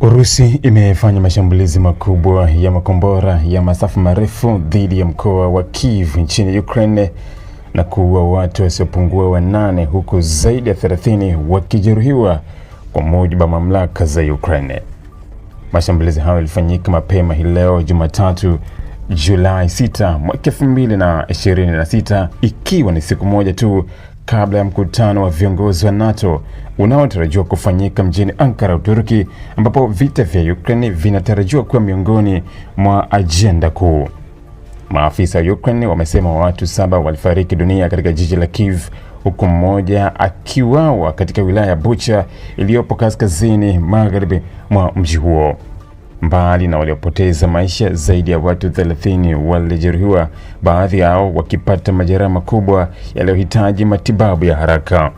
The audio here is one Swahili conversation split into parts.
Urusi imefanya mashambulizi makubwa ya makombora ya masafa marefu dhidi ya mkoa wa Kyiv nchini Ukraine na kuua watu wasiopungua 8 huku zaidi ya 30 wakijeruhiwa kwa mujibu wa mamlaka za Ukraine. Mashambulizi hayo yalifanyika mapema hii leo Jumatatu Julai 6 mwaka 2026 ikiwa ni siku moja tu kabla ya mkutano wa viongozi wa NATO unaotarajiwa kufanyika mjini Ankara, Uturuki, ambapo vita vya Ukraine vinatarajiwa kuwa miongoni mwa ajenda kuu. Maafisa wa Ukraine wamesema watu 7 walifariki dunia katika jiji la Kyiv, huku mmoja akiuawa katika wilaya ya Bucha iliyopo kaskazini magharibi mwa mji huo. Mbali na waliopoteza maisha, zaidi ya watu 30 walijeruhiwa, baadhi yao wakipata majeraha makubwa yaliyohitaji matibabu ya haraka.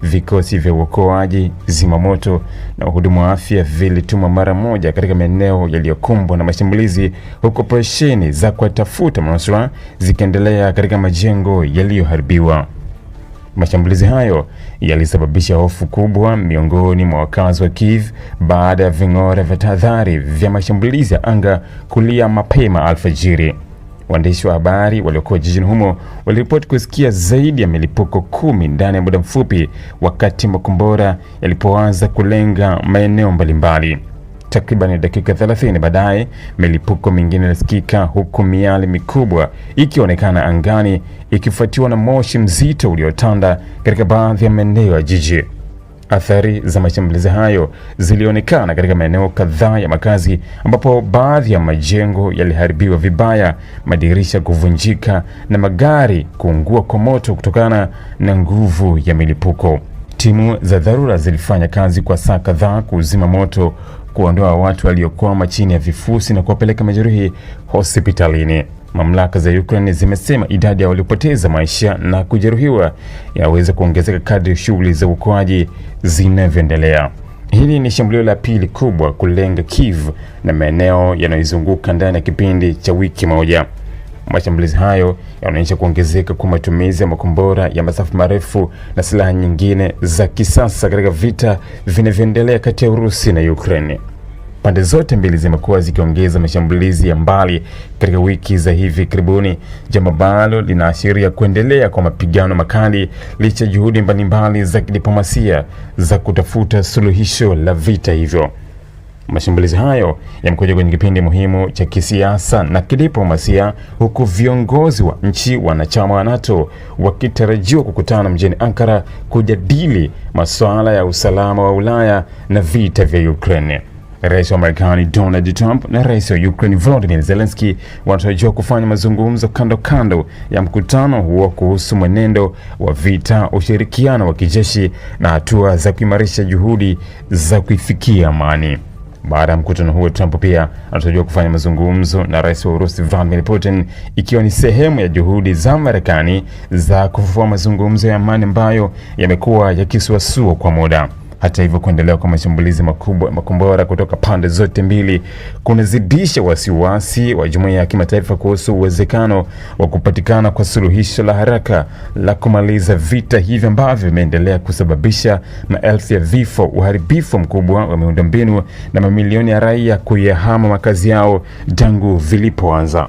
Vikosi vya uokoaji, zimamoto na wahudumu wa afya vilitumwa mara moja katika maeneo yaliyokumbwa na mashambulizi, huku operesheni za kuwatafuta manusura zikiendelea katika majengo yaliyoharibiwa. Mashambulizi hayo yalisababisha hofu kubwa miongoni mwa wakazi wa Kyiv baada ya ving'ora vya tahadhari vya mashambulizi ya anga kulia mapema alfajiri. Waandishi wa habari waliokuwa jijini humo waliripoti kusikia zaidi ya milipuko 10 ndani ya muda mfupi wakati makombora yalipoanza kulenga maeneo mbalimbali. Takriban dakika 30 baadaye, milipuko mingine ilisikika huku miali mikubwa ikionekana angani ikifuatiwa na moshi mzito uliotanda katika baadhi ya maeneo ya jiji. Athari za mashambulizi hayo zilionekana katika maeneo kadhaa ya makazi ambapo baadhi ya majengo yaliharibiwa vibaya, madirisha kuvunjika na magari kuungua kwa moto kutokana na nguvu ya milipuko. Timu za dharura zilifanya kazi kwa saa kadhaa kuzima moto, kuondoa watu waliokwama chini ya vifusi na kuwapeleka majeruhi hospitalini. Mamlaka za Ukraine zimesema idadi ya waliopoteza maisha na kujeruhiwa yaweza kuongezeka kadri shughuli za uokoaji zinavyoendelea. Hili ni shambulio la pili kubwa kulenga Kyiv na maeneo yanayozunguka ndani ya kipindi cha wiki moja. Mashambulizi hayo yanaonyesha kuongezeka kwa matumizi ya makombora ya masafa marefu na silaha nyingine za kisasa katika vita vinavyoendelea kati ya Urusi na Ukraine. Pande zote mbili zimekuwa zikiongeza mashambulizi ya mbali katika wiki za hivi karibuni, jambo ambalo linaashiria kuendelea kwa mapigano makali licha juhudi mbalimbali za kidiplomasia za kutafuta suluhisho la vita hivyo. Mashambulizi hayo yamekuja kwenye kipindi muhimu cha kisiasa na kidiplomasia, huku viongozi wa nchi wanachama wa NATO wakitarajiwa kukutana mjini Ankara kujadili masuala ya usalama wa Ulaya na vita vya Ukraine. Rais wa Marekani Donald Trump na Rais wa Ukraine Volodymyr Zelensky wanatarajiwa kufanya mazungumzo kando ya mkutano huo kuhusu mwenendo wa vita, ushirikiano wa kijeshi na hatua za kuimarisha juhudi za kuifikia amani. Baada ya mkutano huo, Trump pia anatarajiwa kufanya mazungumzo na Rais wa Urusi Vladimir Putin, ikiwa ni sehemu ya juhudi za Marekani za kufufua mazungumzo ya amani ambayo yamekuwa yakisuasua kwa muda. Hata hivyo, kuendelea kwa mashambulizi makubwa ya makombora kutoka pande zote mbili kunazidisha wasiwasi wa jumuiya ya kimataifa kuhusu uwezekano wa kupatikana kwa suluhisho la haraka la kumaliza vita hivi ambavyo vimeendelea kusababisha maelfu ya vifo, uharibifu mkubwa wa miundombinu na mamilioni ya raia kuyahama makazi yao tangu vilipoanza.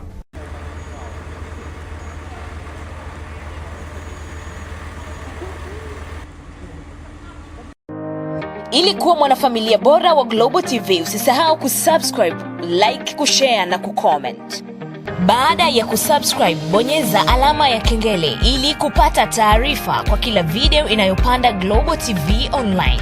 Ili kuwa mwanafamilia bora wa Global TV, usisahau kusubscribe, like, kushare na kucomment. Baada ya kusubscribe, bonyeza alama ya kengele ili kupata taarifa kwa kila video inayopanda Global TV Online.